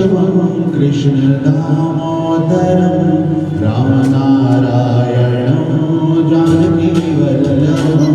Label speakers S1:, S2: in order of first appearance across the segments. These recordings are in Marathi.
S1: केशवं कृष्ण दामोदरं रामनारायणं जानकीवल्लभम्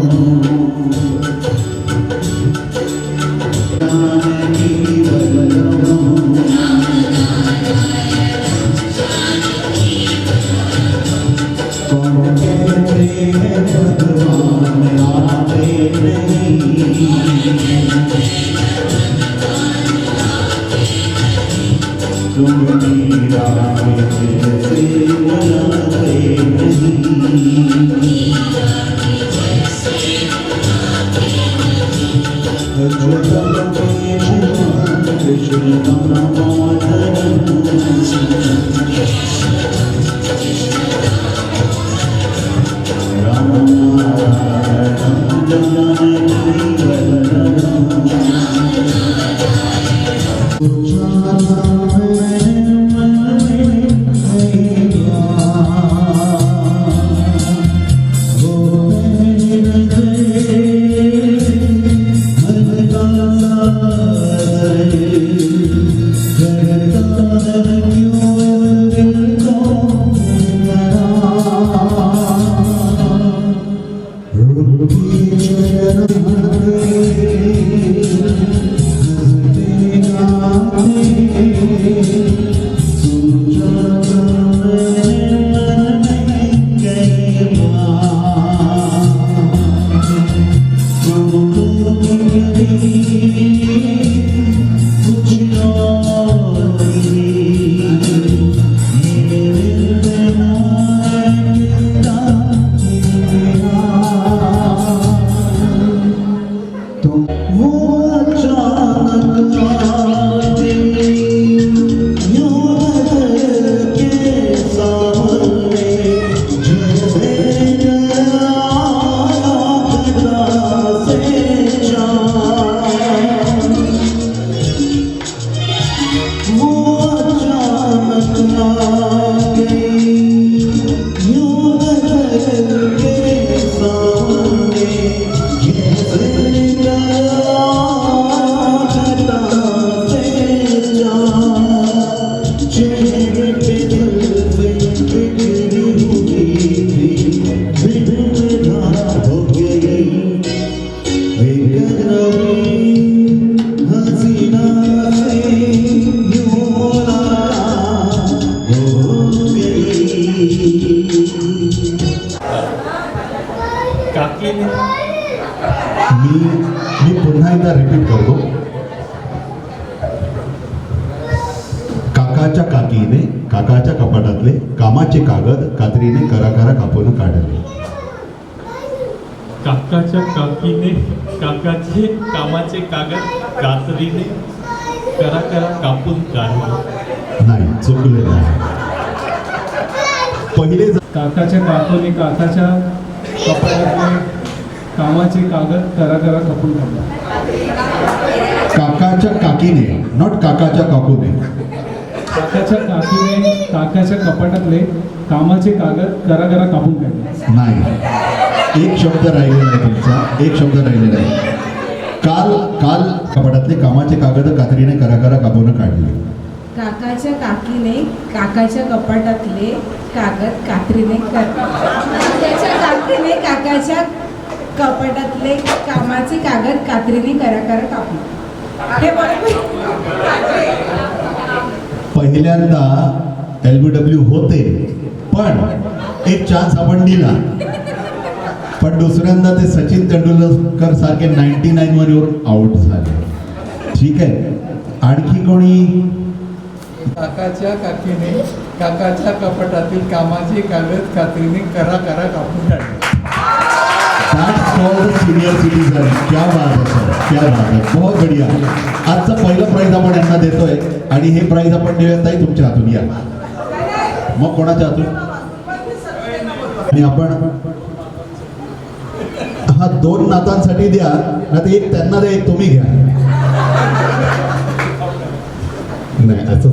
S1: मी पुन्हा एकदा रिपीट करतो. काकाच्या काकीने काकाच्या कपाटातले कामाचे कागद कात्रीने कराकरा कापून काढले.
S2: काकाच्या काकीने काकाचे कामाचे कागद कात्रीने कराकरा कापून काढले.
S1: नाही, चुकलेलं आहे. पहिले
S3: काकाच्या काकूने काकाच्या कपाटातले कामाचे कागद कराकरा कापून काढले.
S1: काकाच्या काकीने, नॉट काकाच्या काकूने.
S3: काकाच्या काकीने काकाच्या कपाटातले कामाचे कागद कराकरा कापून काढले.
S1: नाही, एक शब्द राहिलेला आहे तुमचा, एक शब्द राहिलेला आहे. काल काल कपाटातले कामाचे कागद कात्रीने कराकरा कापून काढले.
S4: काकाच्या काकीने काकाच्या कपाटातले कागद कात्रीने काकाच्या काकीने काकाच्या कपाटातले कामाचे कागद कात्रीने कराकरा कापले. हे बरोबर.
S1: पहिल्यांदा LBW होते, पण एक चान्स आपण दिला. पण दुसऱ्यांदा ते सचिन तेंडुलकर सारखे 99 वर येऊन आउट झाले. ठीक आहे, आणखी कोणी?
S5: काकाच्या काकीने काकाच्या कपाटातील कामाचे कागद कात्रीने कराकरा कापून काढले.
S1: That's called senior citizen. क्या बात है सर, क्या बात है, बहुत बढ़िया. आजचं पहिलं प्राइज आपण यांना देतोय आणि हे प्राइज आपण देऊया ताई तुमच्या हातून. या मग कोणाच्या हातून? आणि आपण हा 2 नातांसाठी द्या, ना ते एक त्यांना द्या, एक तुम्ही घ्या. नाही असं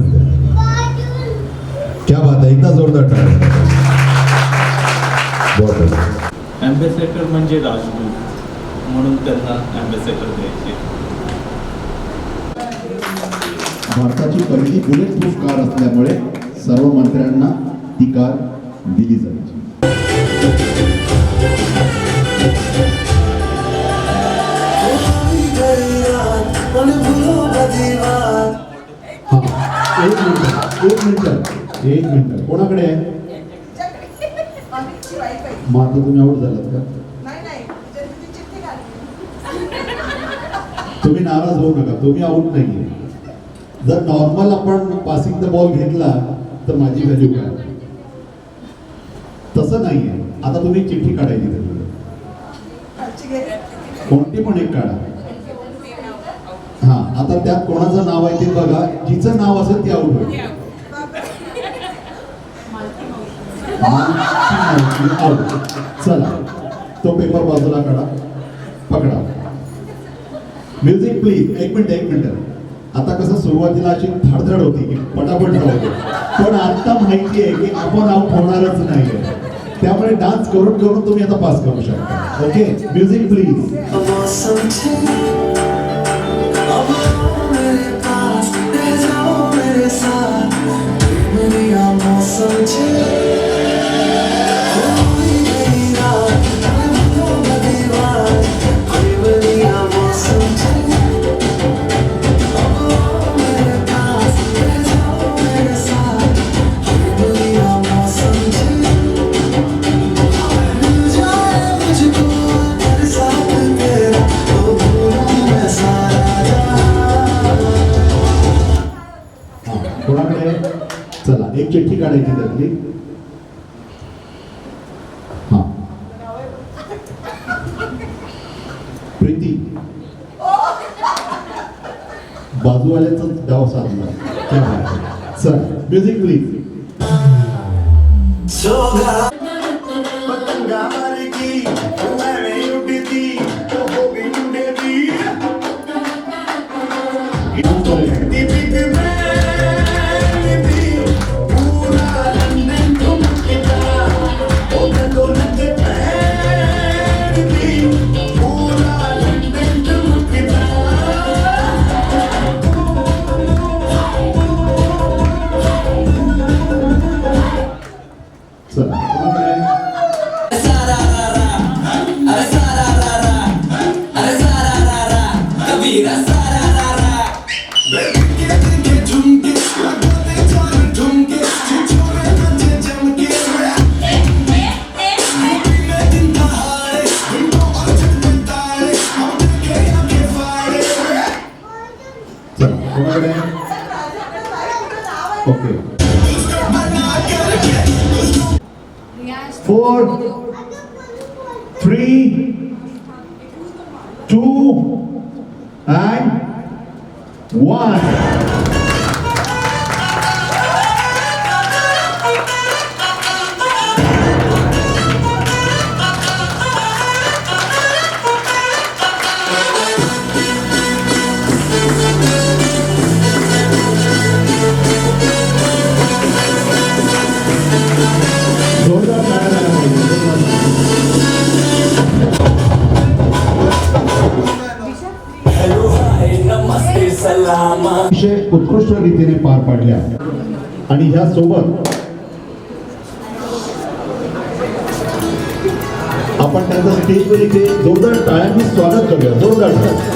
S1: क्या बात आहे, एकदा जोरदार टाळ्या.
S2: ॲम्बेसेडर म्हणजे राजदूत, म्हणून त्यांना ॲम्बेसेडर द्यायचे.
S1: भारताची पहिली बुलेट प्रूफ कार असल्यामुळे सर्व मंत्र्यांना ती कार दिली जायची. हा, एक मिनिट कोणाकडे आहे? मग आता तुम्ही आऊट झालात का? तुम्ही नाराज होऊ नका, तुम्ही आऊट नाहीये. जर नॉर्मल आपण पासिंग द बॉल घेतला तर माझी व्हॅल्यू काय? तसं नाहीये. आता तुम्ही चिठ्ठी काढायची त्याच्यामध्ये, कोणती पण एक काढा. हा, आता त्यात कोणाचं नाव आहे ते बघा. जिचं नाव असेल ती आऊट होईल. आऊट. चला, तो पेपर बाजूला काढा, पकडा. Music please. एक मिनिट. आता कसं सुरुवातीला अशी धडधड होती की पटापट धावतो, पण आता माहिती आहे की आपण आऊट होणारच नाहीये. त्यामुळे डान्स करून करून तुम्ही आता पास करू शकता. Okay, music please. कोणाकडे? चला, एक चिठ्ठी काढायची त्यातली. हा, प्रीती. बाजूवाल्याचा डाव साधला. चल, म्युझिक प्लीज. Okay, 4, 3, 2 and 1. अतिशय उत्कृष्ट रीतीने पार पाडल्या आणि ह्या सोबत आपण त्यांचं स्टेजवर इथे जोरदार टाळ्यांनी स्वागत करूया. जोरदार टाळ्या.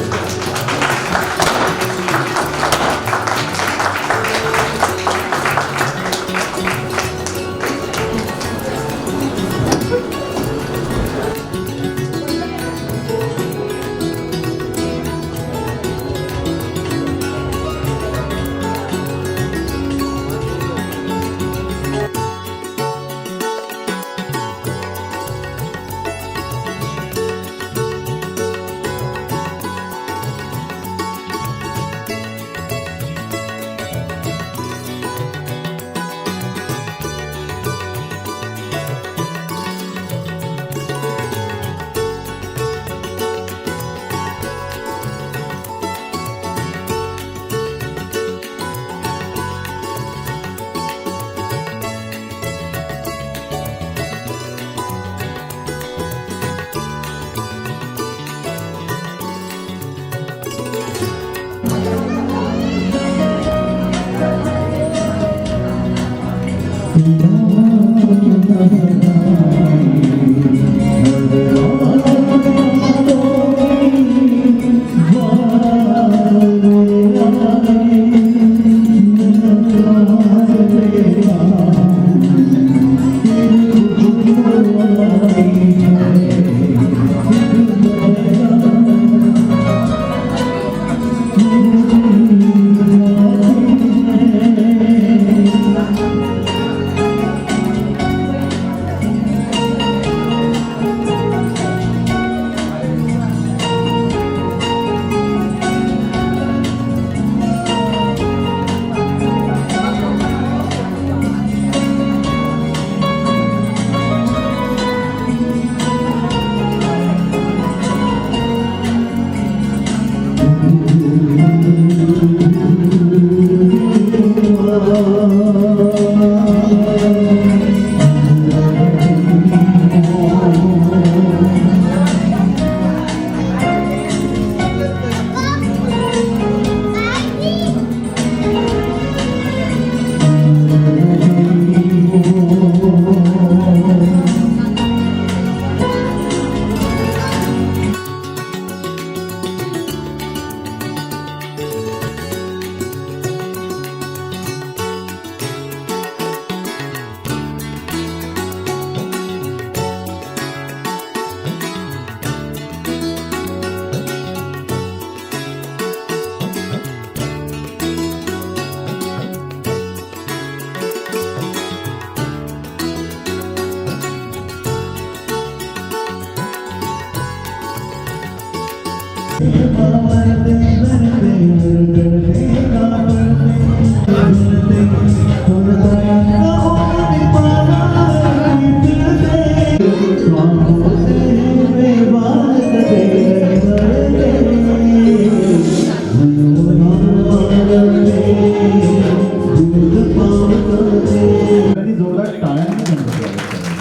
S1: जोरदार टाळ्यांनी गणपती स्वागत करा.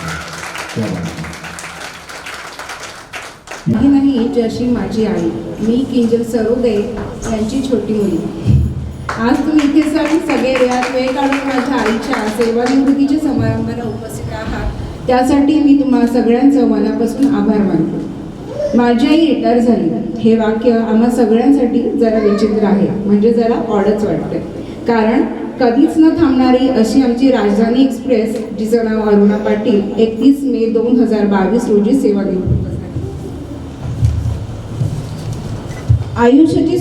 S1: क्या बात आहे.
S4: ही नाही जशी माझी आई, मी किंजल सरोदे यांची छोटी मुलगी. आज तुम्ही इथे सगळे यात वेळ काढून माझ्या आईच्या सेवानिवृत्तीच्या समारंभाला उपस्थित आहात, त्यासाठी मी तुम्हा सगळ्यांचं मनापासून आभार मानतो. माझी आई रिटायर झाली हे वाक्य आम्हा सगळ्यांसाठी जरा विचित्र आहे, म्हणजे जरा ऑडच वाटते. कारण कधीच न थांबणारी अशी आमची राजधानी एक्सप्रेस, जिचं नाव अरुणा पाटील, 31 मे 2022 रोजी सेवानिवृत्त झाली. आयुष्याची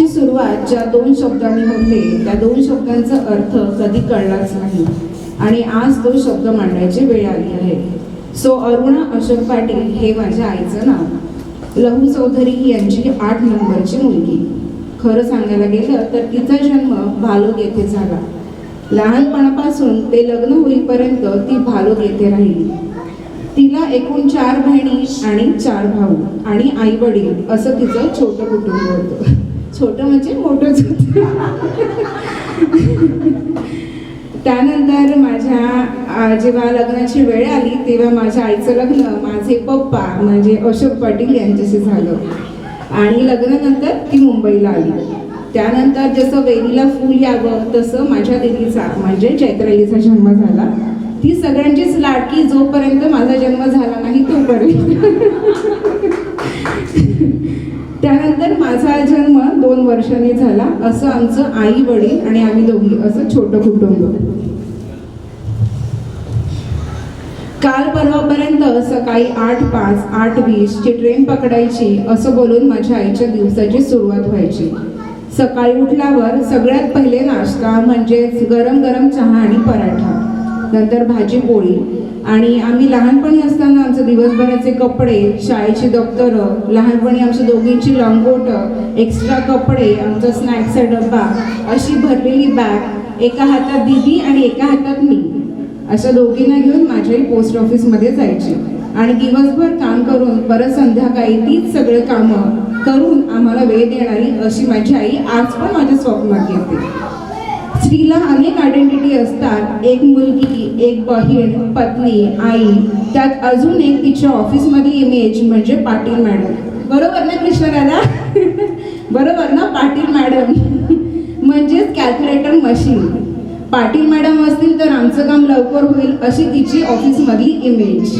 S4: सुरुवात ज्या 2 शब्दांनी होते त्या 2 शब्दांचा अर्थ कधी कळलाच नाही, आणि आज तो शब्द मांडायची वेळ आली आहे. सो अरुणा अशोक पाटील हे माझ्या आईचं नाव. लहू चौधरी यांची 8 नंबरची मुलगी. खरं सांगायला गेलं तर तिचा जन्म भालोग येथे झाला. लहानपणापासून ते लग्न होईपर्यंत ती भालोग येथे राहिली. तिला एकूण 4 बहिणी आणि 4 भाऊ आणि आई वडील असं तिचं छोटं कुटुंब होतं. छोटं म्हणजे मोठंच होतं. त्यानंतर माझ्या जेव्हा लग्नाची वेळ आली तेव्हा माझ्या आईचं लग्न माझे पप्पा म्हणजे अशोक पाटील यांच्याशी झालं, आणि लग्नानंतर ती मुंबईला आली. त्यानंतर जसं वेलीला फूल यावं तसं माझ्या दिदीचा म्हणजे चैत्रालीचा जन्म झाला. ती सगळ्यांचीच लाडकी जोपर्यंत माझा जन्म झाला नाही तोपर्यंत. त्यानंतर माझा जन्म 2 वर्षांनी झाला. असं आमचं आई वडील आणि आम्ही दोघी असं छोटं कुटुंब. काल परवापर्यंत सकाळी 8:05, 8:20 ची ट्रेन पकडायची असं बोलून माझ्या आईच्या दिवसाची सुरुवात व्हायची. सकाळी उठल्यावर सगळ्यात पहिले नाश्ता म्हणजेच गरम गरम चहा आणि पराठा, नंतर भाजी पोळी. आणि आम्ही लहानपणी असताना आमचे दिवसभराचे कपडे, शाळेची दप्तरं, लहानपणी आमच्या दोघींची लंगोटं, एक्स्ट्रा कपडे, आमचा स्नॅक्सचा डब्बा, अशी भरलेली बॅग, एका हातात दीदी आणि एका हातात मी, अशा दोघींना घेऊन माझ्याही पोस्ट ऑफिसमध्ये जायची. आणि दिवसभर काम करून परत संध्याकाळी तीच सगळे कामं करून आम्हाला वेळ देणारी अशी माझी आई आज पण माझ्या स्वप्नात येते. स्त्रीला अनेक आयडेंटिटी असतात. एक मुलगी, एक बहीण, पत्नी, आई, त्यात अजून एक तिच्या ऑफिसमधली इमेज म्हणजे पाटील मॅडम. बरोबर ना कृष्ण दादा? बरोबर ना, पाटील मॅडम म्हणजेच कॅल्क्युलेटर मशीन. पाटील मॅडम असतील तर आमचं काम लवकर होईल अशी तिची ऑफिसमधली इमेज.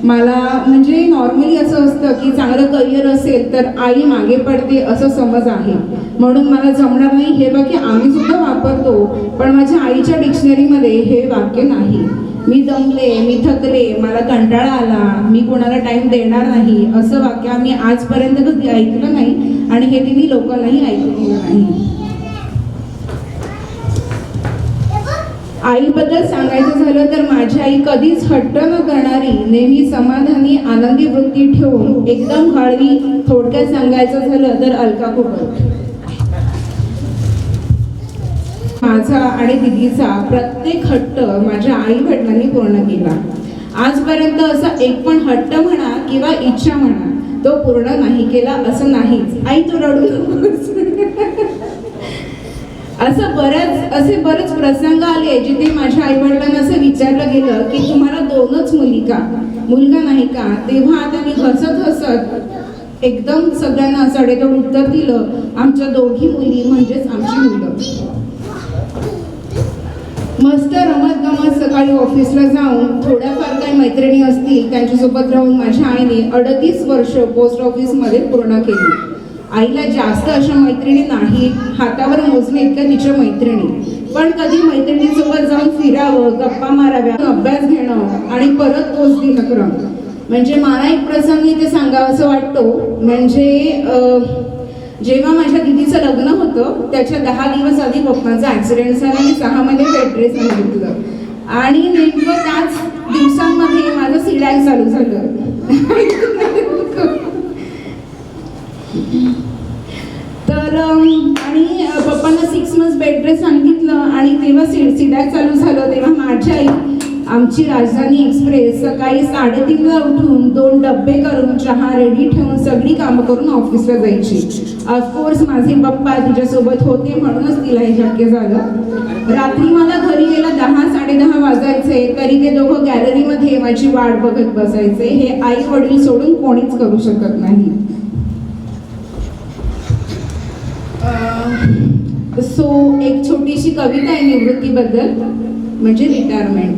S4: मला म्हणजे नॉर्मली असं असतं की चांगलं करिअर असेल तर आई मागे पडते असं समज आहे, म्हणून मला जमणार नाही हे वाक्य आम्ही सुद्धा वापरतो, पण माझ्या आईच्या डिक्शनरीमध्ये हे वाक्य नाही. मी दमले, मी थकले, मला कंटाळा आला, मी कोणाला टाइम देणार नाही असं वाक्य आम्ही आजपर्यंत कधी ऐकलं नाही आणि हे तिने लोकांनाही ऐकलेलं नाही. आईबद्दल सांगायचं झालं तर माझी आई कधीच हट्ट न करणारी, नेहमी समाधानी आनंदी वृत्ती ठेवून एकदम हळवी. थोडक्यात सांगायचं झालं तर अलका कुकर. माझा आणि दिदीचा प्रत्येक हट्ट माझ्या आई वडिलांनी पूर्ण केला. आजपर्यंत असा एक पण हट्ट म्हणा किंवा इच्छा म्हणा तो पूर्ण नाही केला असं नाहीच. आई तू रडू नकोस. असे बरेच प्रसंग आले जिथे माझ्या आई वडिलांना असं विचारलं गेलं की तुम्हाला दोनच मुली का, मुलगा नाही का? तेव्हा आता मी हसत एकदम सगळ्यांना सडेतोड उत्तर दिलं, आमच्या दोघी मुली म्हणजेच आमची मुलं. मस्त रमत गमत सकाळी ऑफिसला जाऊन थोड्याफार काही मैत्रिणी असतील त्यांच्यासोबत राहून माझ्या आईने 38 वर्ष पोस्ट ऑफिसमध्ये पूर्ण केली. आईला जास्त अशा मैत्रिणी नाही, हातावर मोजणे इतक्या तिच्या मैत्रिणी, पण कधी मैत्रिणीसोबत जाऊन फिरावं, गप्पा माराव्या, अभ्यास घेणं आणि परत तोच दिनक्रम. म्हणजे मला एक प्रसंग इथे सांगावं असं वाटतो. म्हणजे जेव्हा माझ्या दिदीचं लग्न होतं त्याच्या 10 दिवस आधी पप्पांचा ॲक्सिडेंट झाला आणि 6 महिने बेड रेस्ट सांगितलं आणि नेमकं त्याच दिवसांमध्ये माझं सीडॅक चालू झालं. तर आणि पप्पांना 6 मंथ्स बेड रेस्ट सांगितलं आणि तेव्हा सीडॅक चालू झालं. तेव्हा माझी आई आमची राजधानी एक्सप्रेस सकाळी 3:30ला उठून 2 डब्बे करून चहा रेडी ठेवून सगळी कामं करून ऑफिसला जायची. ऑफकोर्स माझे पप्पा तिच्यासोबत होते म्हणूनच तिला हे शक्य झालं. रात्री मला घरी यायला 10-10:30 वाजायचे तरी ते दोघं गॅलरीमध्ये माझी वाट बघत बसायचे. हे आई वडील सोडून कोणीच करू शकत नाही. एक छोटीशी कविता आहे निवृत्तीबद्दल, म्हणजे रिटायरमेंट.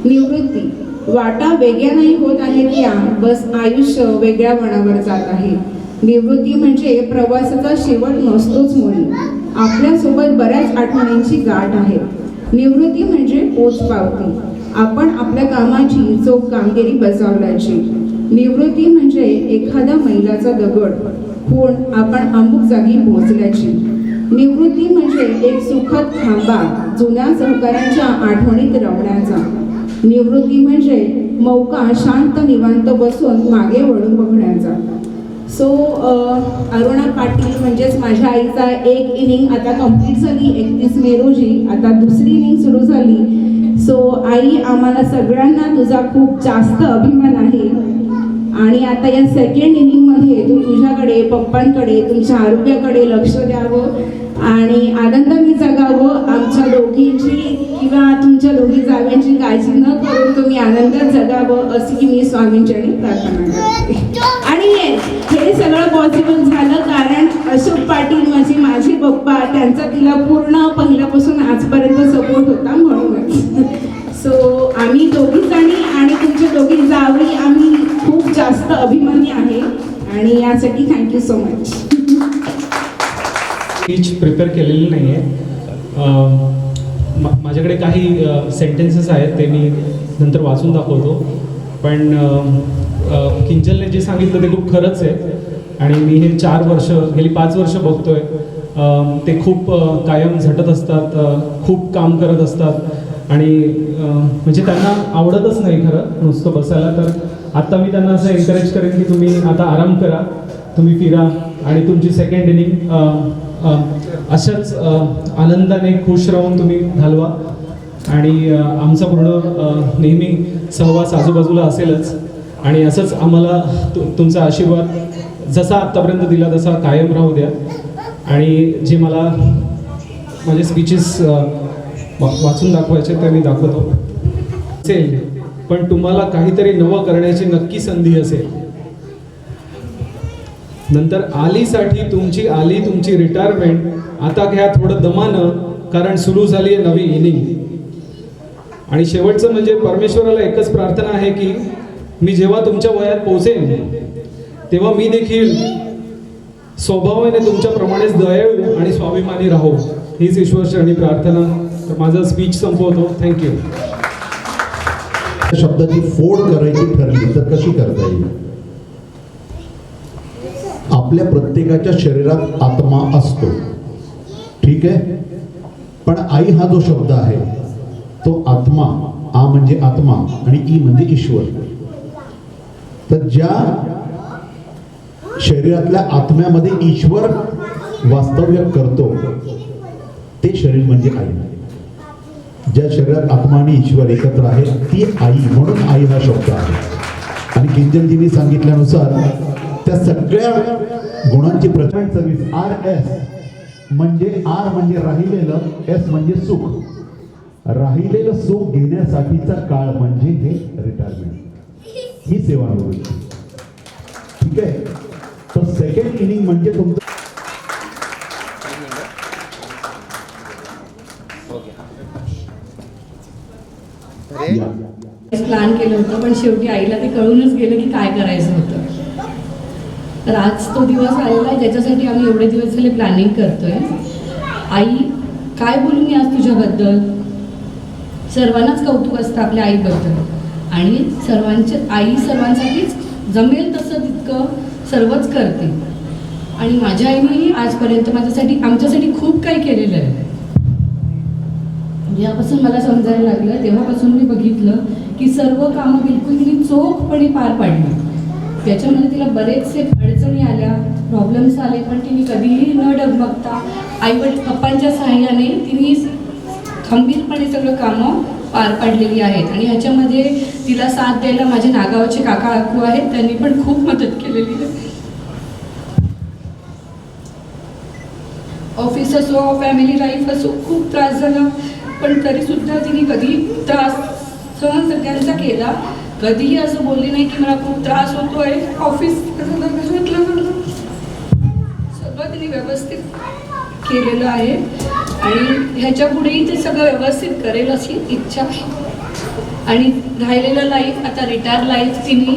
S4: निवृत्ती. वाटा वेगळ्या नाही होत आहेत या, बस आयुष्य वेगळ्या वळणावर जात आहे. निवृत्ती म्हणजे प्रवासाचा शेवट नसतोच मुळी, आपल्यासोबत बऱ्याच आठवणींची गाठ आहे. निवृत्ती म्हणजे पोचपावती, आपण आपल्या कामाची चोख कामगिरी बजावल्याची. निवृत्ती म्हणजे एखाद्या मैलाचा दगड होऊन आपण अमुक जागी पोहोचल्याची. निवृत्ती म्हणजे एक सुखद थांबा जुन्या सहकाऱ्यांच्या आठवणीत रमण्याचा. निवृत्ती म्हणजे मौका शांत निवांत बसून मागे वळून बघण्याचा. अरुणा पाटील म्हणजेच माझ्या आईचा एक इनिंग आता कंप्लीट झाली 31 मे रोजी. आता दुसरी इनिंग सुरू झाली. आई, आम्हाला सगळ्यांना तुझा खूप जास्त अभिमान आहे आणि आता या सेकंड इनिंगमध्ये तू तुझ्याकडे, पप्पांकडे, तुमच्या आरोग्याकडे लक्ष द्यावं आणि आनंदाने जगावं. आमच्या दोघींची किंवा तुमच्या दोघी जाव्यांची काळजी न करून तुम्ही आनंदात जगावं अशी मी स्वामींच्याने प्रार्थना करते. आणि हे सगळं पॉसिबल झालं कारण अशोक पाटील माझे पप्पा, त्यांचा तिला पूर्ण पहिल्यापासून आजपर्यंत सपोर्ट होता म्हणूनच. आम्ही दोघी जणी आणि तुमच्या दोघी जावी आम्ही खूप जास्त अभिमानी आहे आणि यासाठी thank you so much.
S3: Speech prepare केलेली नाही आहे. माझ्याकडे काही सेंटेन्सेस आहेत ते मी नंतर वाचून दाखवतो, पण किंजलने जे सांगितलं ते खूप खरंच आहे आणि मी हे गेली 5 वर्ष बघतोय. ते खूप कायम झटत असतात, खूप काम करत असतात आणि म्हणजे त्यांना आवडतच नाही खरं नुसतं बसायला. तर आत्ता मी त्यांना असं एनकरेज करेन की तुम्ही आता आराम करा, तुम्ही फिरा आणि तुमची सेकंड इनिंग अशाच आनंदाने खुश राहून तुम्ही घालवा आणि आमचा पूर्ण नेहमी सहवास आजूबाजूला असेलच आणि असंच आम्हाला तुमचा आशीर्वाद जसा आत्तापर्यंत दिला तसा कायम राहू द्या. आणि जे मला माझे स्पीचेस वाचून दाखवायचे ते मी दाखवतो असेल, पण तुम्हाला काहीतरी नवं करण्याची नक्की संधी असेल. नंतर आलीसाठी तुमची रिटायरमेंट, आता घ्या थोडं दमानं, कारण सुरू झाली आहे नवी इनिंग. आणि शेवटचं म्हणजे परमेश्वराला एकच प्रार्थना आहे की मी जेव्हा तुमच्या वयात पोहोचेन तेव्हा मी देखील स्वभावाने तुमच्याप्रमाणेच दयाळू आणि स्वाभिमानी राहू. हीच ईश्वरचरणी प्रार्थना. तर माझा स्पीच संपवतो. थँक्यू.
S1: शब्दाची फोड करायची ठरली तर कशी करता येईल? आपल्या प्रत्येकाच्या शरीरात आत्मा असतो, ठीक आहे, पण आई हा जो शब्द आहे तो आत्मा, आ म्हणजे आत्मा आणि ई म्हणजे ईश्वर. तर ज्या शरीरातल्या आत्म्यामध्ये ईश्वर वास्तव्य करतो ते शरीर म्हणजे आई. ज्या शरीरात आत्मा आणि ईश्वर एकत्र आहे ती आई, म्हणून आई हा शब्द आहे. आणि किंजलजींनी सांगितल्यानुसार त्या सगळ्या गुणांची प्रचंड सर्व्हिस. RS म्हणजे आर म्हणजे राहिलेलं, एस म्हणजे सुख. राहिलेलं सुख घेण्यासाठीचा काळ म्हणजे हे रिटायरमेंट, ही सेवानिवृत्ती, ठीक आहे. तर सेकंड इनिंग म्हणजे तुमचं
S6: प्लॅन केलं होतं, पण शेवटी आईला ते कळूनच गेलं की काय करायचं होतं. तर आज तो दिवस आलेला आहे ज्याच्यासाठी आम्ही एवढे दिवस झाले प्लॅनिंग करतोय. आई, काय बोलू मी आज तुझ्याबद्दल? सर्वांनाच कौतुक असतं आपल्या आईबद्दल आणि आई सर्वांसाठीच जमेल तसं तितकं सर्वच करते. आणि माझ्या आईनेही आजपर्यंत आमच्यासाठी खूप काही केलेलं आहे. जेव्हापासून मला समजायला लागलं तेव्हापासून मी बघितलं की सर्व कामं बिलकुल तिने चोखपणे पार पाडली. त्याच्यामध्ये तिला बरेचसे अडचणी आल्या, प्रॉब्लेम्स आले, पण तिने कधीही न डगमगता पप्पांच्या सहाय्याने तिने खंबीरपणे सगळं कामं पार पाडलेली आहेत. आणि ह्याच्यामध्ये तिला साथ द्यायला माझे नागावचे काका काकू आहेत, त्यांनी पण खूप मदत केलेली आहे. ऑफिस असो, फॅमिली लाईफ असो, खूप त्रास झाला, पण तरीसुद्धा तिने कधी त्रास सहन सगळ्यांचा केला. कधीही असं बोलली नाही की मला खूप त्रास होतोय, ऑफिस घरातलं सगळं तिने व्यवस्थित केलेलं आहे. आणि ह्याच्या पुढेही ते सगळं व्यवस्थित करेल अशी इच्छा आहे. आणि राहिलेलं लाईफ, आता रिटायर लाईफ, तिने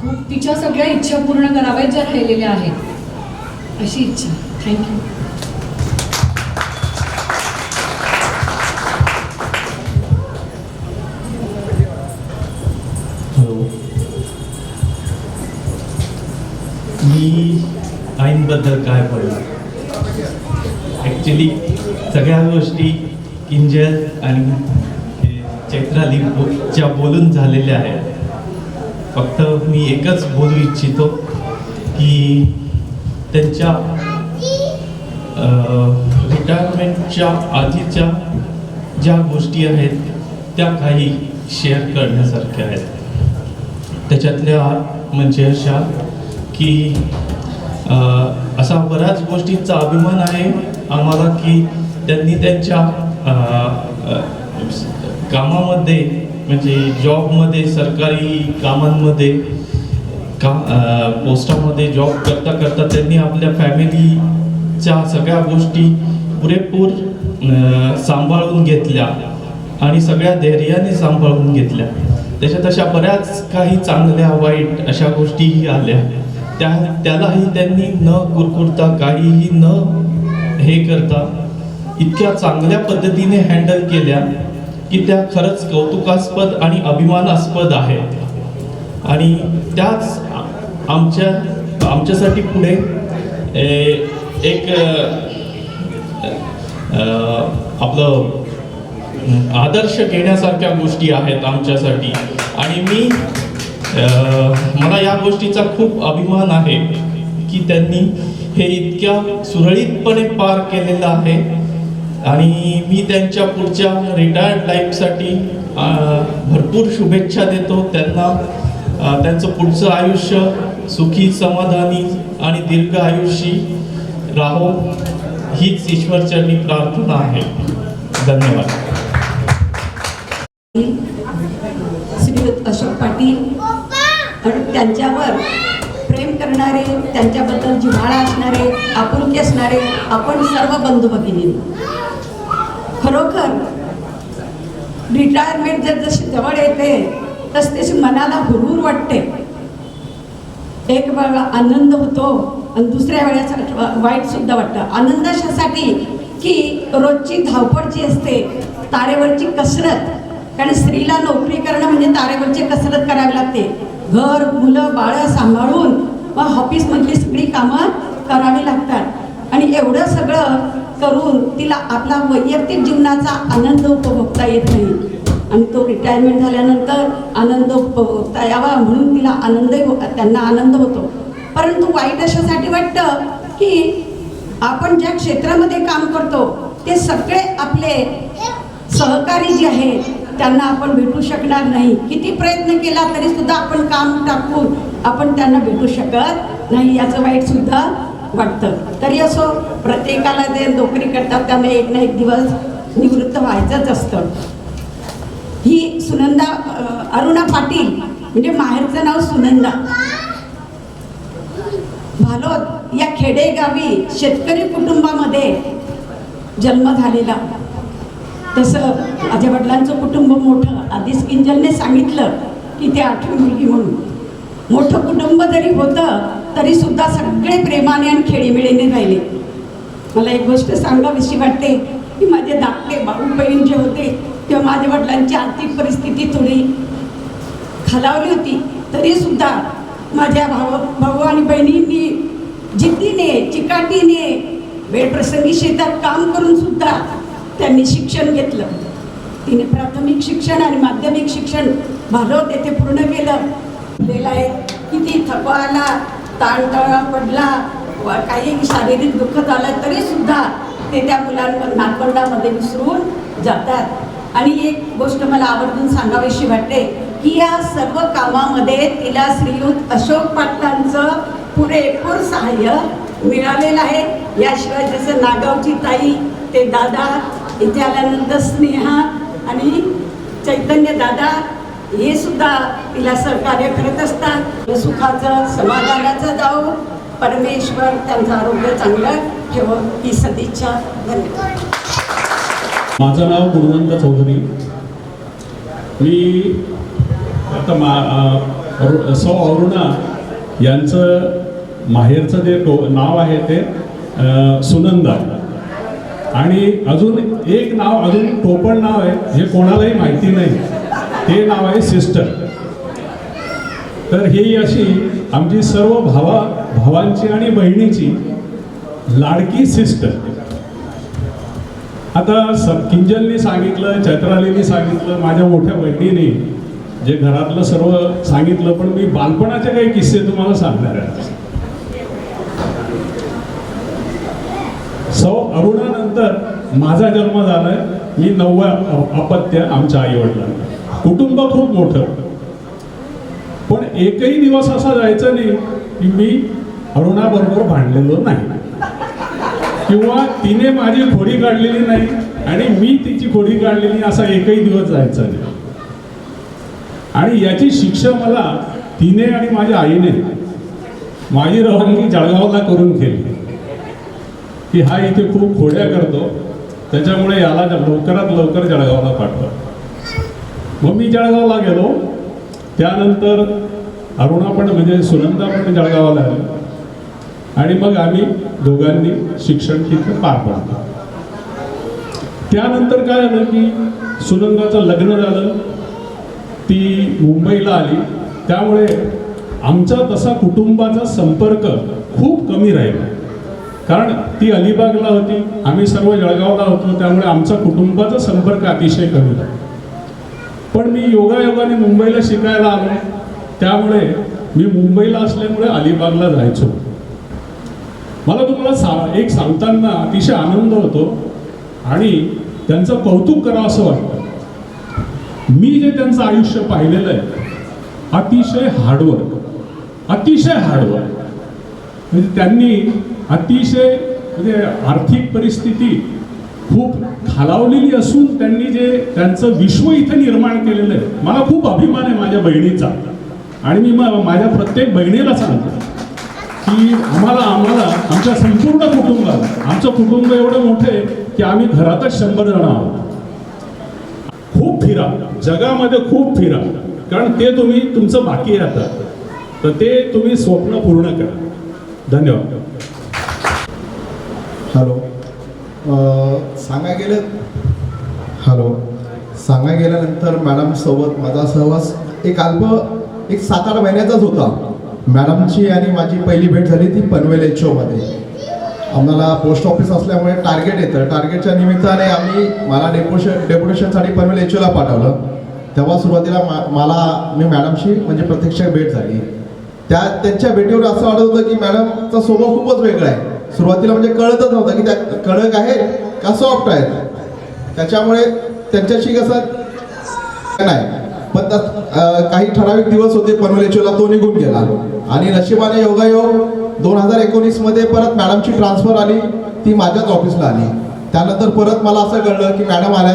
S6: खूप तिच्या सगळ्या इच्छा पूर्ण कराव्यात ज्या राहिलेल्या आहेत अशी इच्छा. थँक्यू.
S2: मी आईंबद्दल काय बोलणार? ॲक्च्युली सगळ्या गोष्टी किंजल आणि चैत्रालीच्या बोलून झालेल्या आहेत. फक्त मी एकच बोलू इच्छितो की त्यांच्या रिटायरमेंटच्या आधीच्या ज्या गोष्टी आहेत त्या काही शेअर करण्यासारख्या आहेत. त्याच्यातल्या म्हणजे अशा की असा बऱ्याच गोष्टींचा अभिमान आहे आम्हाला की त्यांनी त्यांच्या कामामध्ये म्हणजे जॉबमध्ये, सरकारी कामांमध्ये, पोस्टामध्ये जॉब करता करता त्यांनी आपल्या फॅमिलीच्या सगळ्या गोष्टी पुरेपूर सांभाळून घेतल्या आणि सगळ्या धैर्याने सांभाळून घेतल्या. त्याच्यात अशा बऱ्याच काही चांगल्या वाईट अशा गोष्टीही आल्या. त्यालाही त्यांनी न कुरकुरता, काहीही न हे करता इतक्या चांगल्या पद्धतीने हँडल केल्या की त्या खरंच कौतुकास्पद आणि अभिमानास्पद आहेत. आणि त्याच आमच्यासाठी पुढे एक आपलं आदर्श घेण्यासारख्या गोष्टी आहेत आमच्यासाठी. आणि मला या गोष्टीचा खूप अभिमान आहे की त्यांनी हे इतक्या सुरळीतपणे पार केलेलं आहे. आणि मी त्यांच्या पुढच्या रिटायर्ड लाईफसाठी भरपूर शुभेच्छा देतो त्यांना. त्यांचं पुढचं आयुष्य सुखी, समाधानी आणि दीर्घ आयुष्य राहो हीच ईश्वरचरणी प्रार्थना आहे. धन्यवाद.
S7: श्रीयुत अशोक पाटील आणि त्यांच्यावर प्रेम करणारे, त्यांच्याबद्दल जिव्हाळा असणारे, आपुलकी असणारे आपण सर्व बंधू भगिनी, खरोखर रिटायरमेंट जशी जवळ येते तशी मनाला हुरूर वाटते. एक वेळा आनंद होतो आणि दुसऱ्या वेळेस वाईट सुद्धा वाटतं. आनंद अशासाठी की रोजची धावपळ जी असते, तारेवरची कसरत, कारण स्त्रीला नोकरी करणं म्हणजे तारेवरची कसरत करावी लागते. घर, मुलं, बाळं सांभाळून मग ऑफिसमधली सगळी कामं करावी लागतात आणि एवढं सगळं करून तिला आपला वैयक्तिक जीवनाचा आनंद उपभोगता येत नाही आणि तो रिटायरमेंट झाल्यानंतर आनंद उपभोगता यावा म्हणून तिला त्यांना आनंद होतो. परंतु वाईट अशासाठी वाटतं की आपण ज्या क्षेत्रामध्ये काम करतो ते सगळे आपले सहकारी जे आहे त्यांना आपण भेटू शकणार नाही. किती प्रयत्न केला तरी सुद्धा आपण काम टाकून आपण त्यांना भेटू शकत नाही, याचं वाईट सुद्धा वाटतं. तरी असो, प्रत्येकाला जे नोकरी करतात त्यामुळे एक ना एक दिवस निवृत्त व्हायचंच असतं. ही सुनंदा अरुणा पाटील म्हणजे माहेरचं नाव सुनंदा, भालोद या खेडेगावी शेतकरी कुटुंबामध्ये जन्म झालेला. तसं माझ्या वडिलांचं कुटुंब मोठं, आधीच किंजलने सांगितलं की ते 8वी मुलगी म्हणून. मोठं कुटुंब जरी होतं तरी सुद्धा सगळे प्रेमाने आणि खेळीमेळीने राहिले. मला एक गोष्ट सांगावीशी वाटते की माझे धाकटे भाऊ बहीण जे होते तेव्हा माझ्या वडिलांची आर्थिक परिस्थिती थोडी खालावली होती, तरी सुद्धा माझ्या भाऊ आणि बहिणींनी जिद्दीने, चिकाटीने, वेळप्रसंगी शेतात काम करून सुद्धा त्यांनी शिक्षण घेतलं. तिने प्राथमिक शिक्षण आणि माध्यमिक शिक्षण भालोद येथे पूर्ण केलं आहे. किती थकवा आला, ताणतणाव पडला, काही शारीरिक दुःख झालं तरी सुद्धा ते त्या मुलांवर नातवंडामध्ये विसरून जातात. आणि एक गोष्ट मला आवर्जून सांगावीशी वाटते की या सर्व कामामध्ये तिला श्रीयुत अशोक पाटलांचं पुरेपूर सहाय्य मिळालेलं आहे. याशिवाय जसं नागावची ताई, ते दादा, इथे आल्यानंतर स्नेहा आणि चैतन्य दादा हे सुद्धा तिला सहकार्य करत असतात. सुखाचं, समाधानाचं जावो, परमेश्वर त्यांचं आरोग्य चांगलं ठेवो ही सदिच्छा. धन्यवाद.
S8: माझं नाव गुणवंत चौधरी. मी आता सौ अरुणा यांचं माहेरचं जे नाव आहे ते सुनंदा, आणि अजून एक नाव, अजून टोपण नाव आहे जे कोणालाही माहिती नाही, ते नाव आहे सिस्टर. तर ही अशी आमची सर्व भावांची आणि बहिणीची लाडकी सिस्टर. आता किंजलनी सांगितलं, चैत्रालीनी सांगितलं, माझ्या मोठ्या बहिणीने जे घरातलं सर्व सांगितलं, पण मी बालपणाचे काही किस्से तुम्हाला सांगणार आहे. सौ अरुणानंतर माझा जन्म झालाय. मी 9वं अपत्य आमच्या आईवडिलांना. कुटुंब खूप मोठं, पण एकही दिवस असा जायचा नाही की मी अरुणाबरोबर भांडलेलो नाही किंवा तिने माझी खोडी काढलेली नाही आणि मी तिची खोडी काढलेली, असा एकही दिवस जायचा नाही. आणि याची शिक्षा मला तिने आणि माझ्या आईने माझी रवानगी जळगावला करून केली की हा इथे खूप खोड्या करतो, त्याच्यामुळे याला लवकरात लवकर जळगावला पाठवा. मग मी जळगावला गेलो. त्यानंतर अरुणा पण म्हणजे सुनंदा पण जळगावला आली आणि मग आम्ही दोघांनी शिक्षण तिथं पार पडलं. त्यानंतर काय झालं की सुनंदाचं लग्न झालं, ती मुंबईला आली. त्यामुळे आमचा तसा कुटुंबाचा संपर्क खूप कमी राहिला, कारण ती अलिबागला होती, आम्ही सर्व जळगावला होतो. त्यामुळे आमचा कुटुंबाचा संपर्क अतिशय कमी झाला. पण मी योगायोगाने मुंबईला शिकायला आलो, त्यामुळे मी मुंबईला असल्यामुळे अलिबागला जायचो. मला तुम्हाला एक सांगताना अतिशय आनंद होतो आणि त्यांचं कौतुक करावं असं वाटतं. मी जे त्यांचं आयुष्य पाहिलेलं आहे, अतिशय हार्डवर्क, म्हणजे त्यांनी अतिशय म्हणजे आर्थिक परिस्थिती खूप खालावलेली असून त्यांनी जे त्यांचं विश्व इथं निर्माण केलेलं आहे, मला खूप अभिमान आहे माझ्या बहिणीचा. आणि मी माझ्या प्रत्येक बहिणीला सांगतो की आम्हाला आमच्या संपूर्ण कुटुंबाला, आमचं कुटुंब एवढं मोठं आहे की आम्ही घरातच 100 जण आहोत. खूप फिरा, जगामध्ये खूप फिरा, कारण ते तुम्ही तुमचं बाकी आहे आता, तर ते तुम्ही स्वप्न पूर्ण करा. धन्यवाद.
S9: हॅलो. सांगाय गेल्यानंतर मॅडम सोबत माझा सहवास एक 7-8 महिन्याचाच होता. मॅडमची आणि माझी पहिली भेट झाली ती पनवेल HO मध्ये. आम्हाला पोस्ट ऑफिस असल्यामुळे टार्गेट येतं, टार्गेटच्या निमित्ताने मला डेप्युटेशनसाठी पनवेल HO ला पाठवलं. तेव्हा सुरुवातीला मी मॅडमशी म्हणजे प्रत्यक्ष भेट झाली. त्यांच्या भेटीवर असं वाटत होतं की मॅडमचा स्वभाव खूपच वेगळा आहे. सुरुवातीला म्हणजे कळतच नव्हतं की त्या कडक आहेत का सॉफ्ट आहेत. त्याच्यामुळे त्यांच्याशी कसं नाही, पण काही ठराविक दिवस होते पनवेल HO ला, तो निघून गेला. आणि नशिबाने योगायोग 2019 मध्ये परत मॅडमची ट्रान्सफर आली, ती माझ्याच ऑफिसला आली. त्यानंतर परत मला असं कळलं की मॅडम आल्या.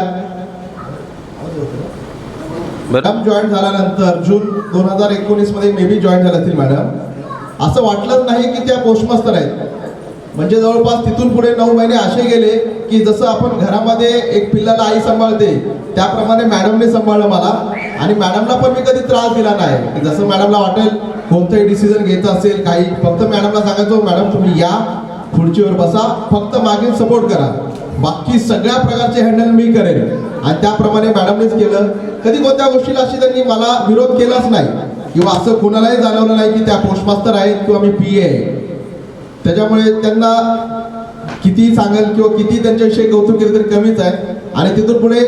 S9: मॅडम जॉईन झाल्यानंतर जून 2019 मध्ये मे बी जॉईन झाल्या असतील मॅडम. असं वाटलंच नाही की त्या पोस्टमास्टर आहेत. म्हणजे जवळपास तिथून पुढे 9 महिने असे गेले की जसं आपण घरामध्ये एक पिल्लाला आई सांभाळते त्याप्रमाणे मॅडमने सांभाळलं मला. आणि मॅडमला पण मी कधी त्रास दिला नाही. जसं मॅडमला वाटेल कोणतंही डिसिजन घ्यायचं असेल काही, फक्त मॅडमला सांगायचो मॅडम तुम्ही या खुर्चीवर बसा, फक्त मागे सपोर्ट करा, बाकी सगळ्या प्रकारचे हँडल मी करेन. आणि त्याप्रमाणे मॅडमनेच केलं. कधी कोणत्या गोष्टीला अशी त्यांनी मला विरोध केलाच नाही किंवा असं कोणालाही जाणवलं नाही की त्या पोस्टमास्टर आहेत किंवा मी PA आहे. त्याच्यामुळे त्यांना किती सांगाल किंवा किती त्यांच्याविषयी कौतुक केलं तरी कमीच आहे. आणि तिथून पुढे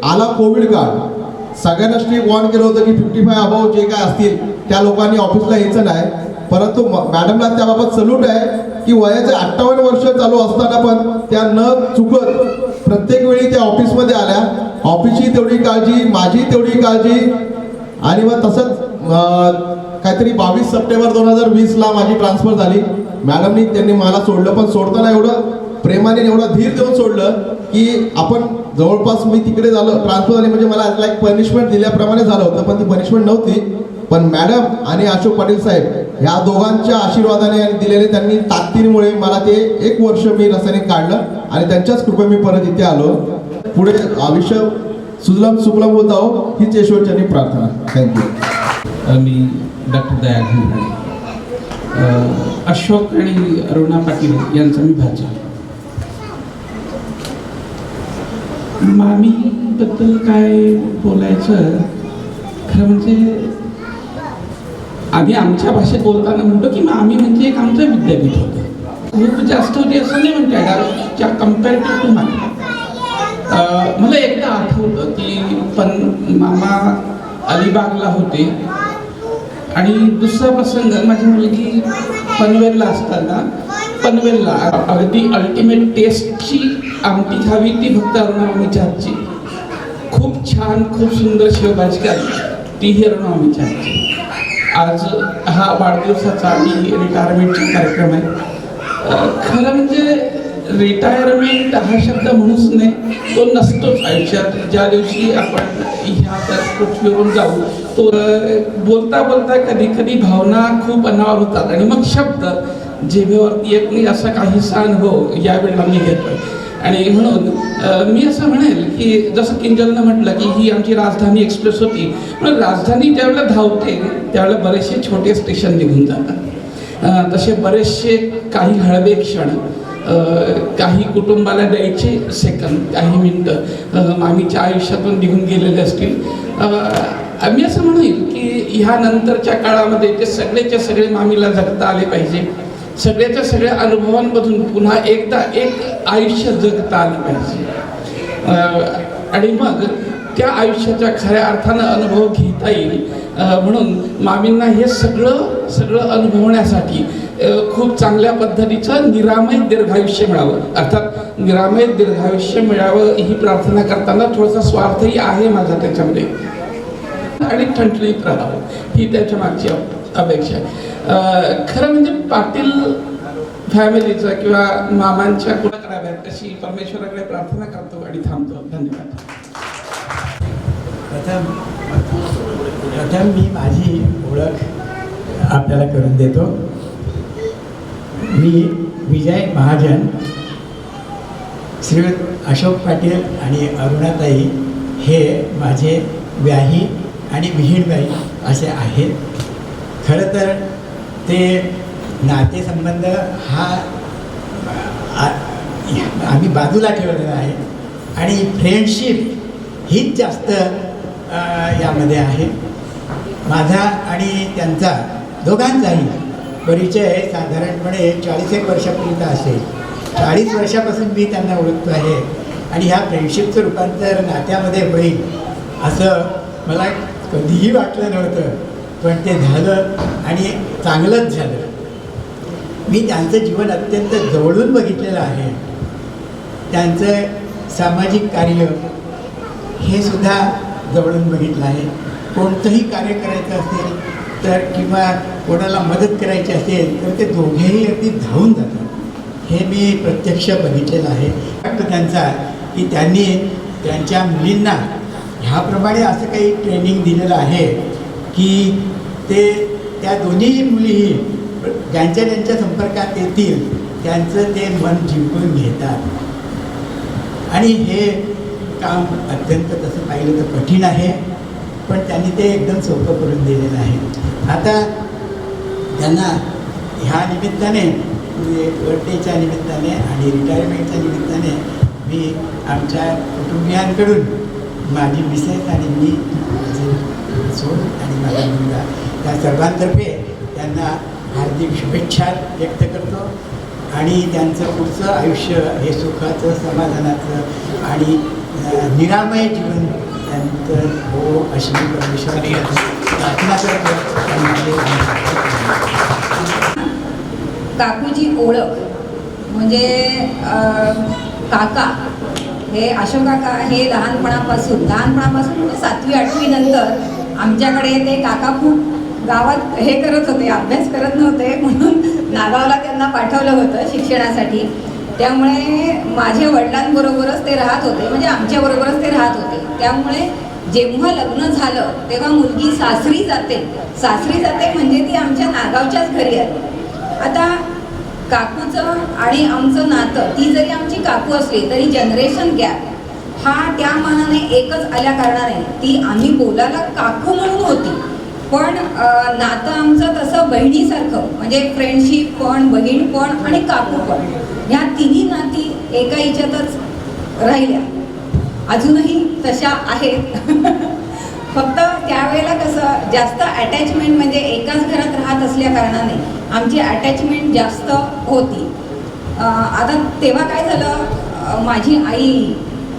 S9: आला कोविड काळ. सगळ्यांना स्ट्रिक्ट वॉर्न केलं होतं की 55 अबाव जे काय असतील त्या लोकांनी ऑफिसला यायचं नाही. परंतु मॅडमला त्याबाबत सल्यूट आहे की वयाचे 58 वर्ष चालू असताना पण त्या न चुकत प्रत्येक वेळी त्या ऑफिसमध्ये आल्या. ऑफिसची तेवढी काळजी, माझी तेवढी काळजी. आणि मग तसंच काहीतरी 22 सप्टेंबर 2020ला माझी ट्रान्सफर झाली. त्यांनी मला सोडलं, पण सोडताना एवढं प्रेमाने एवढा धीर देऊन सोडलं की आपण जवळपास मी तिकडे झालं, ट्रान्सफर झाली म्हणजे मला लाईक पनिशमेंट दिल्याप्रमाणे झालं होतं, पण ती पनिशमेंट नव्हती. पण मॅडम आणि अशोक पाटील साहेब ह्या दोघांच्या आशीर्वादाने आणि दिलेले त्यांनी ताकदीमुळे मला ते 1 वर्ष मी रासायनिक काढलं आणि त्यांच्याच कृपे मी परत इथे आलो. पुढे आयुष्य सुजलाम सुफलाम होत आहो हीच ईश्वरचरणी प्रार्थना. थँक्यू.
S10: मी डॉक्टर दयाल हिंगणे. अशोक आणि अरुणा पाटील यांचा मी भाचा. मामीबद्दल काय बोलायचं, खरं म्हणजे आम्ही आमच्या भाषेत बोलताना म्हणतो की मामी म्हणजे एक आमचं विद्यापीठ होतं. खूप जास्त होती असं नाही म्हणता येणार कम्पॅरेटिव्ह टू मामी. मला एकदा आठवतं की मामा अलिबागला होते आणि दुसरा प्रसंग, माझी मुलगी पनवेलला असताना पनवेलला अगदी अल्टिमेट टेस्टची आमटी खावी ती फक्त अरुणामामीच्या हातची. खूप छान, खूप सुंदर शेवभाजी खावी तीही अरुणामामीच्या हातची. आज हा वाढदिवसाचा आणि रिटायरमेंटचा कार्यक्रम आहे. खरं म्हणजे रिटायरमेंट हा शब्द म्हणूच नाही, तो नसतोच आयुष्यात. ज्या दिवशी आपण ह्या पृथ्वीवरून जाऊ तो बोलता बोलता कधी कधी भावना खूप अनावर होतात आणि मग शब्द जिभेवरती येत नाही. असा काहीसा अनुभव यावेळेला मी घेतोय. आणि म्हणून मी असं म्हणेल की जसं किंजलनं म्हटलं की ही आमची राजधानी एक्सप्रेस होती, पण राजधानी ज्यावेळेला धावते त्यावेळेला बरेचसे छोटे स्टेशन निघून जातात. तसे बरेचसे काही हळवे क्षण, काही कुटुंबाला द्यायचे सेकंद, काही मिनटं मामीच्या आयुष्यातून निघून गेलेले असतील. मी असं म्हणेल की ह्या नंतरच्या काळामध्ये ते सगळेच्या सगळे मामीला जगता आले पाहिजे. सगळ्याच्या सगळ्या अनुभवांमधून पुन्हा एकदा एक आयुष्य जगता आलं पाहिजे आणि मग त्या आयुष्याच्या खऱ्या अर्थानं अनुभव घेता येईल. म्हणून मामींना हे सगळं अनुभवण्यासाठी खूप चांगल्या पद्धतीचं निरामय दीर्घायुष्य मिळावं, अर्थात निरामय दीर्घायुष्य मिळावं ही प्रार्थना करताना थोडासा स्वार्थही आहे माझा त्याच्यामध्ये, आणि ठणठणीत राहावं ही त्याच्या मागची अपेक्षा आहे. खरं म्हणजे पाटील फॅमिलीचं किंवा मामांच्या कुणा कराव्यात अशी परमेश्वराकडे प्रार्थना करतो आणि थांबतो. धन्यवाद.
S11: प्रथम मी माझी ओळख आपल्याला करून देतो. मी विजय महाजन, श्रीयुत अशोक पाटील आणि अरुणाताई हे माझे व्याही आणि विहीणबाई असे आहेत. खरं तर ते नातेसंबंध हा आम्ही बाजूला ठेवलेला आहे आणि फ्रेंडशिप हीच जास्त यामध्ये आहे. माझा आणि त्यांचा दोघांचाही परिचय साधारणपणे 40 वर्षापूर्वीचा असेल. 40 वर्षापासून मी त्यांना ओळखतो आहे आणि ह्या फ्रेंडशिपचं रूपांतर नात्यामध्ये होईल असं मला कधीही वाटलं नव्हतं, पण ते झालं आणि चांगलंच झालं. मी त्यांचं जीवन अत्यंत जवळून बघितलेलं आहे. त्यांचं सामाजिक कार्य हे सुद्धा जवळून बघितलं आहे. कोणतंही कार्य करायचं असेल तर किंवा कोणाला मदत करायची असेल तर ते दोघेही अगदी धावून जातात. हे मी प्रत्यक्ष बघितलेलं आहे. त्यांचा की त्यांनी त्यांच्या मुलींना ह्याप्रमाणे असं काही ट्रेनिंग दिलेलं आहे की ते त्या दोन्ही मुलीही ज्यांच्या त्यांच्या संपर्कात येतील त्यांचं ते मन जिंकून घेतात. आणि हे काम अत्यंत तसं पाहिलं तर कठीण आहे, पण त्यांनी ते एकदम सोपं करून दिलेलं आहे. आता त्यांना ह्या निमित्ताने बर्थडेच्या निमित्ताने आणि रिटायरमेंटच्या निमित्ताने मी आमच्या कुटुंबियांकडून माझी मिसेस आणि मी, माझे सोन आणि माझा मुलगा त्या सर्वांतर्फे त्यांना हार्दिक शुभेच्छा व्यक्त करतो आणि त्यांचं पुढचं आयुष्य हे सुखाचं, समाधानाचं आणि निरामय जीवन त्यांचं हो अशी मी परमेश्वराची प्रार्थना करतो.
S12: काकूची ओळख म्हणजे काका हे अशोक काका हे लहानपणापासून म्हणजे 7वी-8वी नंतर आमच्याकडे ते काका खूप गावात हे करत होते, अभ्यास करत नव्हते म्हणून नागावला त्यांना पाठवलं होतं शिक्षणासाठी. त्यामुळे माझ्या वडिलांबरोबरच ते राहत होते, म्हणजे आमच्याबरोबरच ते राहत होते. त्यामुळे जेव्हा लग्न झालं तेव्हा मुलगी सासरी जाते म्हणजे ती आमच्या नागावच्याच घरी आली. आता काकूचं आणि आमचं नातं, ती जरी आमची काकू असली तरी जनरेशन गॅप हा त्या मानाने एकच आल्या कारणाने ती आम्ही बोलायला काकू म्हणून होती, पण नातं आमचं तसं बहिणीसारखं, म्हणजे फ्रेंडशिप पण, बहीण पण आणि काकू पण, ह्या तिन्ही नाती एका हिच्यातच राहिल्या. अजूनही तशा आहेत. फक्त त्यावेळेला कसं जास्त अटॅचमेंट, म्हणजे एकाच घरात राहत असल्या कारणाने आमची अटॅचमेंट जास्त होती. आता तेव्हा काय झालं, माझी आई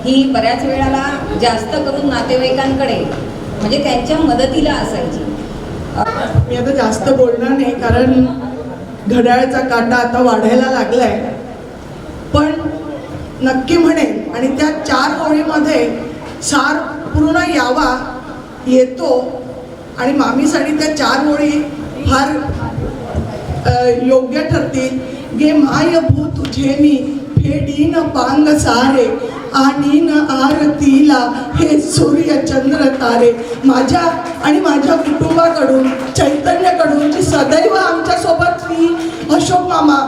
S12: ही बऱ्याच वेळेला जास्त करून नातेवाईकांकडे म्हणजे त्यांच्या मदतीला असायची.
S13: मी आता जास्त बोलणार नाही कारण घड्याळाचा काटा आता वाढायला लागलाय, पण नक्की म्हणेन आणि त्या 4 ओळीमध्ये सार पूर्ण यावा येतो आणि मामीसाठी त्या 4 ओळी फार योग्य ठरतील. गे माय भू तुझे मी फेडीन पांग सारे आणि न आरतीला हे सूर्य चंद्र तारे. माझ्या आणि माझ्या कुटुंबाकडून, चैतन्याकडून जी सदैव आमच्यासोबत मी अशोक मामा,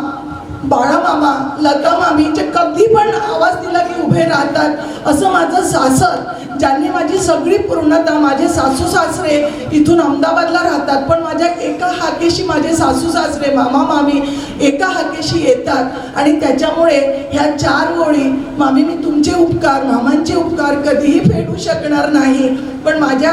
S13: बाळा मामा, लता मामी जे कधी पण आवाज दिला की उभे राहतात, असं माझं सासर ज्यांनी माझी सगळी पूर्णता, माझे सासू सासरे इथून अहमदाबादला राहतात, पण माझ्या एका हाकेशी माझे सासू सासरे, मामा मामी एका हाकेशी येतात आणि त्याच्यामुळे ह्या 4 ओळी, मामी मी तुमचे उपकार, मामांचे उपकार कधीही फेडू शकणार नाही, पण माझ्या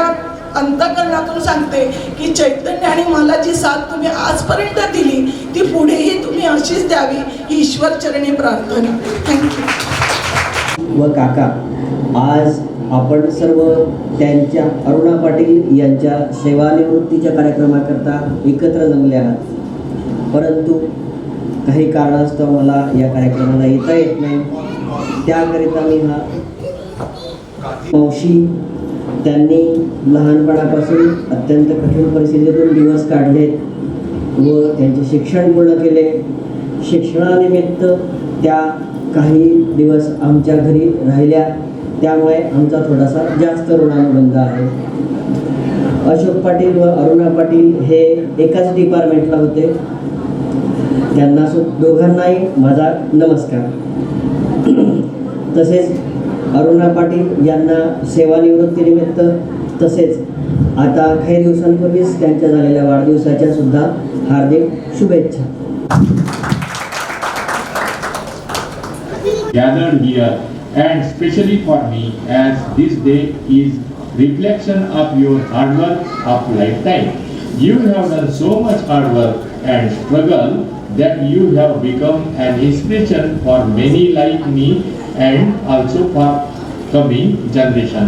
S13: अंतःकरणातून सांगते की चैतन्य आणि मला जी साथ तुम्ही आजपर्यंत दिली ती पुढेही तुम्ही अशीच द्यावी ही ईश्वरचरणी प्रार्थना. थँक्यू.
S14: व काका, आज आपण सर्व त्यांच्या अरुणा पाटील यांच्या सेवानिवृत्तीच्या कार्यक्रमाकरता एकत्र जमले आहात, परंतु काही कारणास्तव मला या कार्यक्रमाला येता येत नाही. त्याकरिता मी हा मावशी, त्यांनी लहानपणापासून अत्यंत कठीण परिस्थितीतून दिवस काढलेत व त्यांचे शिक्षण पूर्ण केले. शिक्षणानिमित्त त्या काही दिवस आमच्या घरी राहिल्या, त्यामुळे आमचा थोडासा जास्त ऋणानुबंध आहे. अशोक पाटील व अरुणा पाटील हे एकाच डिपार्टमेंटला होते. त्यांना दोघांनाही माझा नमस्कार. तसेच अरुणा पाटील यांना सेवानिवृत्तीनिमित्त तसेच आता काही दिवसांपूर्वीच त्यांच्या झालेल्या वाढदिवसाच्या सुद्धा हार्दिक शुभेच्छा.
S15: Gathered here and especially for me, as this day is reflection of your hard work of lifetime. You have done so much hard work and struggle that you have become an inspiration for many like me and also for coming generation.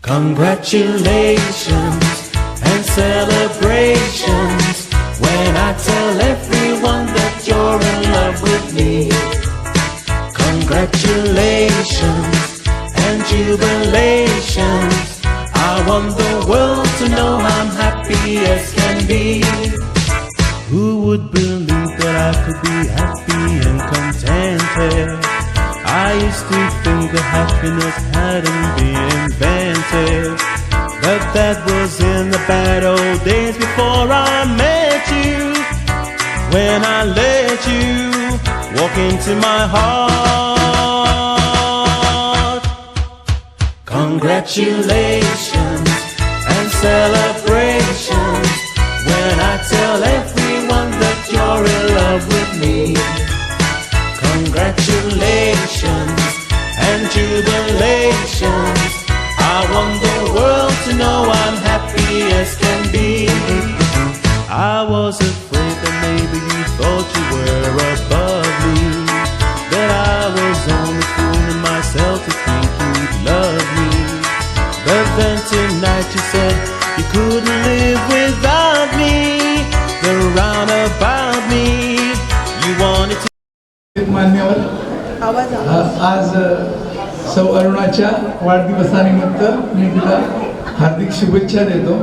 S16: Congratulations and celebrations when I tell everyone that you're in love with me. Congratulations and jubilations. I want the world to know I'm happy as can be. Who would believe that I could be happy and contented? I used to think that happiness hadn't been invented, but that was in the bad old days before I met you. When I let you walk into my heart. Congratulations and celebrations when I tell everyone that you're in love with me. Congratulations and jubilations. I want the world to know I'm happy as can be. I was afraid that maybe you thought you were above me, that I was only fooling myself to think you'd love me. But then tonight you said you couldn't live without me. The roundabout me you wanted to.
S5: मान्यवर आज सौ अरुणाच्या वाढदिवसानिमित्त मी तिला हार्दिक शुभेच्छा देतो.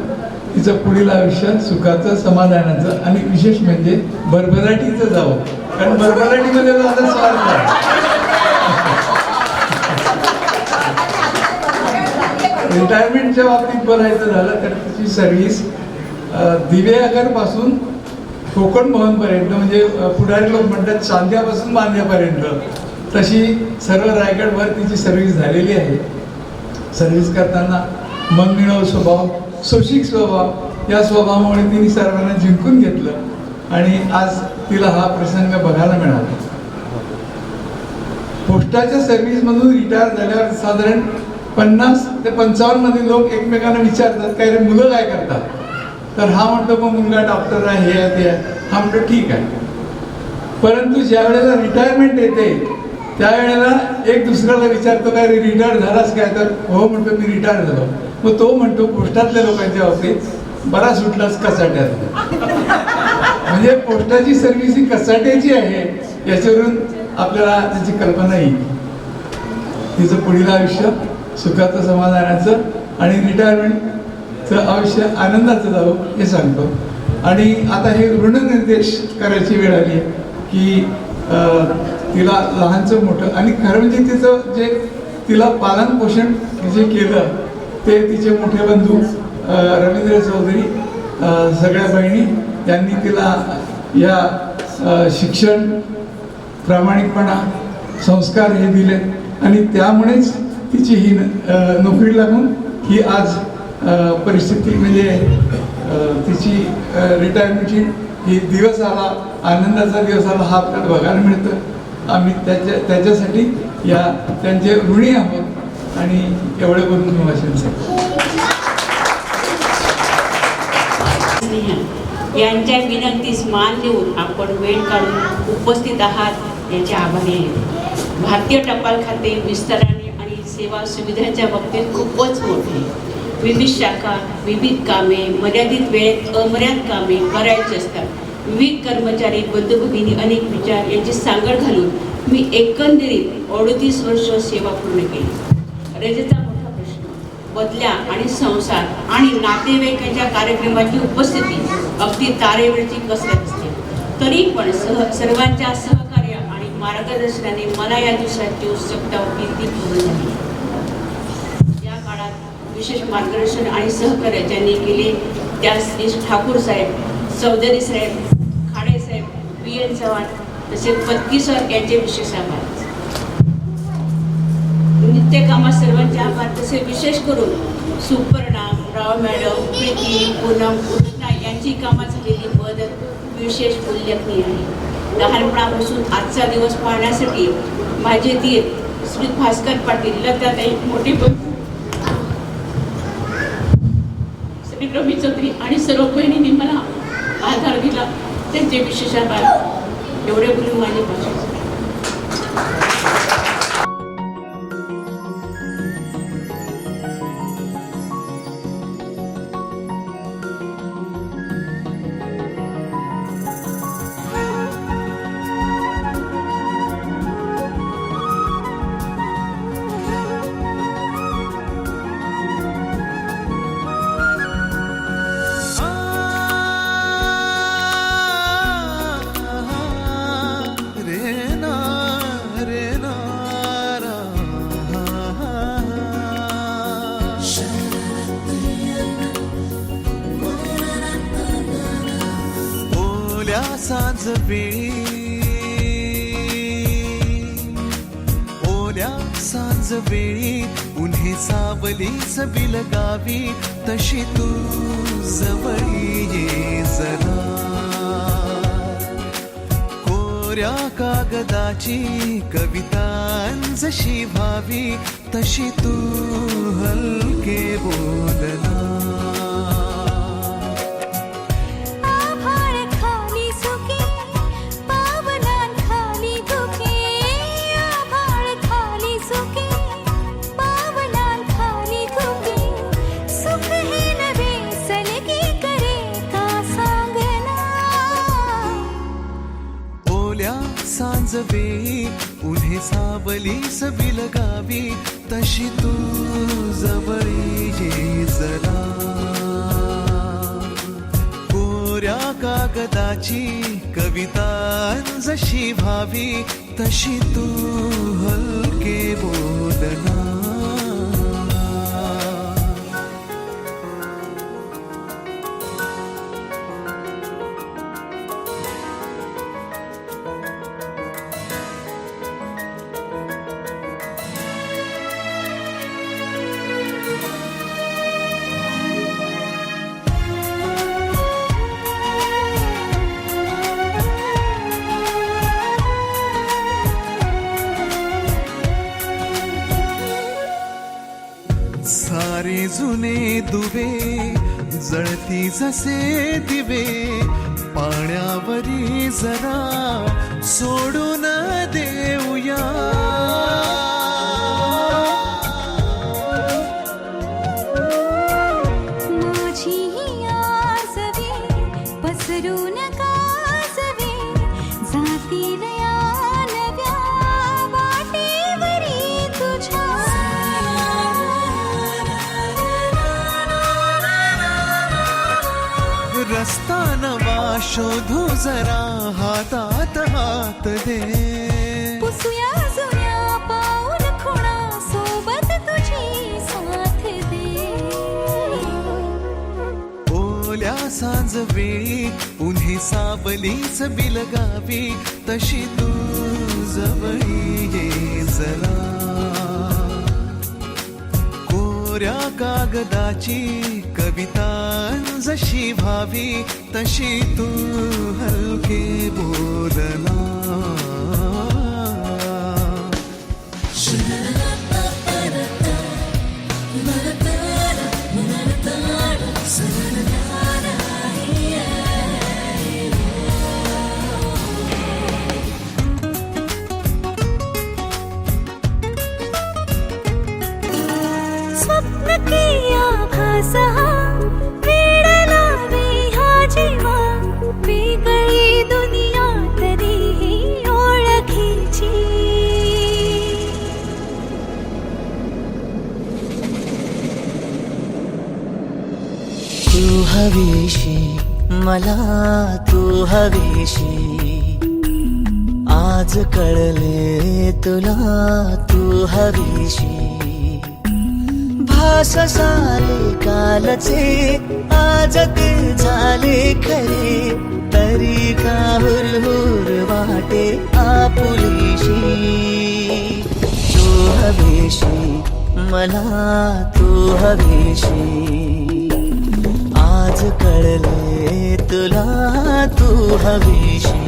S5: तिचं पुढील आयुष्य सुखाचं, समाधानाचं आणि विशेष म्हणजे भरभराटीचं जावं, कारण भरभराटीमध्ये माझा स्वार्थ आहे. रिटायरमेंटच्या बाबतीत बोलायचं झालं तर तिची सर्व्हिस दिवेआगरपासून कोकण भवनपर्यंत, म्हणजे पुढारी लोक म्हणतात चांद्यापासून बांध्यापर्यंत, तशी सर्व रायगडवर तिची सर्व्हिस झालेली आहे. सर्व्हिस करताना मनमिळावू स्वभाव, सोशिक स्वभाव, या स्वभावामुळे तिने सर्वांना जिंकून घेतलं आणि आज तिला हा प्रसंग बघायला मिळाला. पोस्टाच्या सर्व्हिसमधून रिटायर झाल्यावर साधारण 50 ते 55 मध्ये लोक एकमेकांना विचारतात काय रे मुलं काय करतात, तर हा म्हणतो मग मुलगा डॉक्टर आहे, हे आहे ते आहे. हा म्हणतो ठीक आहे. परंतु ज्या वेळेला रिटायरमेंट येते त्यावेळेला एक दुसऱ्याला विचारतो काय रे रिटायर झालास काय, तर हो म्हणतो मी रिटायर झालो. मग तो म्हणतो पोस्टातल्या लोकांच्या बाबतीत बरा सुटलास कसाट्यात. म्हणजे पोस्टाची सर्व्हिस ही कसाट्याची आहे याच्यावरून आपल्याला त्याची कल्पना येईल. तिचं पुढील आयुष्य सुखाचं, समाधानाचं आणि रिटायरमेंटचं आयुष्य आनंदाचं जावं हे सांगतो. आणि आता हे ऋणनिर्देश करायची वेळ आली आहे की तिला लहानचं मोठं आणि खरं म्हणजे तिचं जे तिला पालन पोषण जे केलं ते तिचे मोठे बंधू रवींद्र चौधरी, सगळ्या बहिणी यांनी तिला या शिक्षण, प्रामाणिकपणा, संस्कार हे दिले आणि त्यामुळेच तिची ही नोकरी लागून ही आज परिस्थिती म्हणजे तिची रिटायरमेंटची ही दिवस आला, आनंदाचा दिवस आला हा आपल्याला बघायला मिळतं. आम्ही त्याच्यासाठी या त्यांचे ऋणी आहोत आणि एवढे बोलून मी वाचन
S17: यांच्या विनंतीस मान देऊन आपण वेळ काढून उपस्थित आहात याचे आभारी आहे. भारतीय टपाल खाते विस्ताराने आणि सेवा सुविधांच्या बाबतीत खूपच मोठे. विविध शाखा, विविध कामे, मर्यादित वेळेत अमर्याद कामे करायची असतात. विविध कर्मचारी, बंधू भगिनी, अनेक विचार यांची सांगड घालून मी एकंदरीत 38 वर्ष सेवा पूर्ण केली. रजेचा मोठा प्रश्न, बदल्या आणि संसार आणि नातेवाईकांच्या कार्यक्रमाची उपस्थिती अगदी तारेवरची कसरत असते. तरी पण सर्वांच्या सहकार्य आणि मार्गदर्शनाने मला या दिवसाची उत्सुकता होती ती पूर्ण झाली. या काळात विशेष मार्गदर्शन आणि सहकार्य ज्यांनी केले त्या श्री ठाकूर साहेब, चौधरी साहेब, खाडे साहेब, PN चव्हाण तसेच पत्की सर यांचे विशेष आभार. नित्यकामात सर्वांचे आभार. तसे विशेष करून सुपर्णा, राव मॅडम, प्रीती, पूनम, कृष्णा यांची कामात झालेली मदत विशेष उल्लेखनीय आहे. लहानपणापासून आजचा दिवस पाहण्यासाठी माझे दीर श्री भास्कर पाटील, लताताई, मोठी श्री रवी चौधरी आणि सर्व बहिणींनी मला आधार दिला त्यांचे विशेष आभार. एवढे बोलून माझे भाषण.
S16: ओल्या सांज वेळी उन्हे सावली सबी लगावी तशी तू जवळी ये जरा. कोऱ्या कागदाची कविता जशी भावी तशी तू हलके बोलना. सांज वेळी उन्हे सावली सबी लगावी तशी तू जवळी ये जरा. कोऱ्या कागदाची कविता जशी भावी तशी तू हलके बोलना. सारे जुने दुवे जळती जसे दिवे पाण्यावरी जरा सोडून देऊया.
S18: माझी आसवे पसरून कासवे जातील या नव्या वाटेवरी तुझ्या.
S16: रस्ता नवा शोधू जरा हातात हात दे.
S18: पुसूया जुन्या पाऊल खुणा सोबत तुझी साथ दे.
S16: ओल्या सांज वेळी उन्हे सावलीच बिलगावी तशी तू जवळी ये जरा. कोऱ्या कागदाची कविता जशी भावी तशी तू हलके बोलना.
S18: स्वप्न के आभास सहा वेड लावे ह्या जीवा वेगळी दुनिया तरीही ओळखीची
S16: तू हवीशी मला तू हवीशी आज कळले तुला तू हवीशी भास सारे कालचे आज ते झाले खरे तरी का हुरहुर वाटे आपुलीशी तू हवीशी मला तू हवीशी आज कळले तुला तू हवीशी